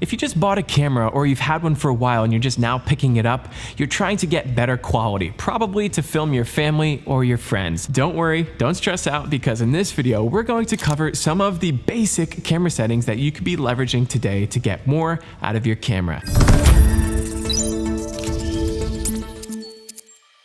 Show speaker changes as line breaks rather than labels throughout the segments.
If you just bought a camera or you've had one for a while and you're just now picking it up, you're trying to get better quality, probably to film your family or your friends. Don't worry, don't stress out, because in this video, we're going to cover some of the basic camera settings that you could be leveraging today to get more out of your camera.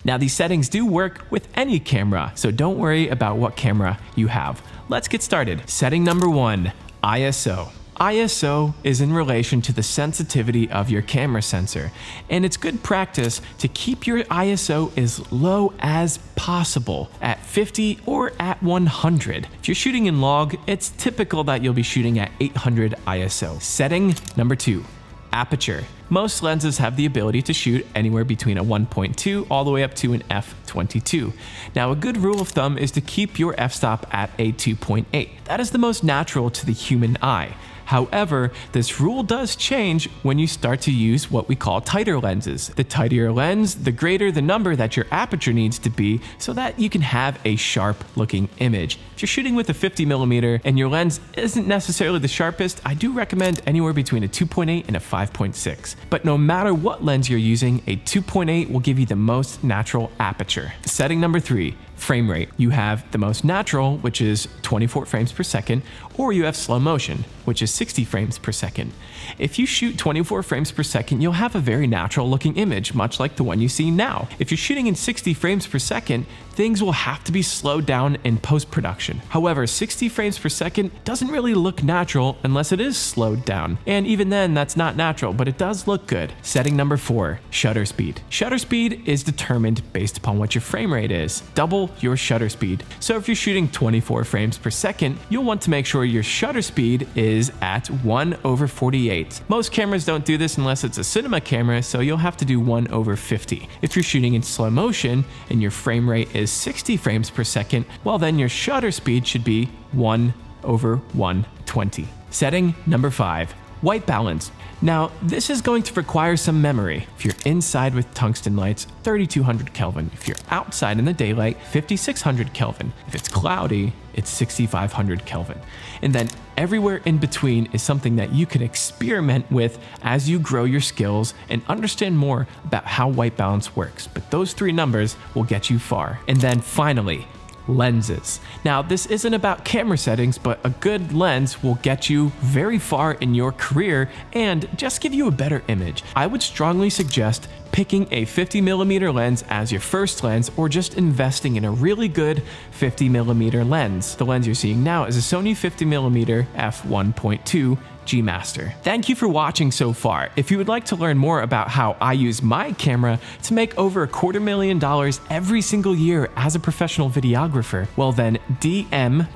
Now, these settings do work with any camera, so don't worry about what camera you have. Let's get started. Setting number 1, ISO. ISO is in relation to the sensitivity of your camera sensor, and it's good practice to keep your ISO as low as possible at 50 or at 100. If you're shooting in log, it's typical that you'll be shooting at 800 ISO. Setting number 2, aperture. Most lenses have the ability to shoot anywhere between a 1.2 all the way up to an f/22. Now, a good rule of thumb is to keep your f-stop at a 2.8. That is the most natural to the human eye. However, this rule does change when you start to use what we call tighter lenses. The tighter your lens, the greater the number that your aperture needs to be so that you can have a sharp looking image. If you're shooting with a 50mm and your lens isn't necessarily the sharpest, I do recommend anywhere between a 2.8 and a 5.6. But no matter what lens you're using, a 2.8 will give you the most natural aperture. Setting number 3, frame rate. You have the most natural, which is 24 frames per second, or you have slow motion, which is 60 frames per second. If you shoot 24 frames per second, you'll have a very natural looking image, much like the one you see now. If you're shooting in 60 frames per second, things will have to be slowed down in post-production. However, 60 frames per second doesn't really look natural unless it is slowed down. And even then, that's not natural, but it does look good. Setting number 4, shutter speed. Shutter speed is determined based upon what your frame rate is. Double your shutter speed. So if you're shooting 24 frames per second, you'll want to make sure your shutter speed is at 1/48. Most cameras don't do this unless it's a cinema camera, so you'll have to do 1/50. If you're shooting in slow motion and your frame rate is 60 frames per second, well then your shutter speed should be 1/120. Setting number 5, white balance. Now, this is going to require some memory. If you're inside with tungsten lights, 3200 Kelvin. If you're outside in the daylight, 5600 Kelvin. If it's cloudy, it's 6500 Kelvin. And then everywhere in between is something that you can experiment with as you grow your skills and understand more about how white balance works. But those 3 numbers will get you far. And then finally, lenses. Now, this isn't about camera settings, but a good lens will get you very far in your career and just give you a better image. I would strongly suggest picking a 50mm lens as your first lens, or just investing in a really good 50mm lens. The lens you're seeing now is a Sony 50mm f1.2 G Master. Thank you for watching so far. If you would like to learn more about how I use my camera to make over $250,000 every single year as a professional videographer, well then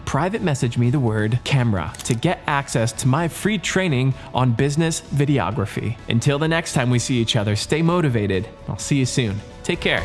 private message me the word camera to get access to my free training on business videography. Until the next time we see each other, stay motivated. I'll see you soon. Take care.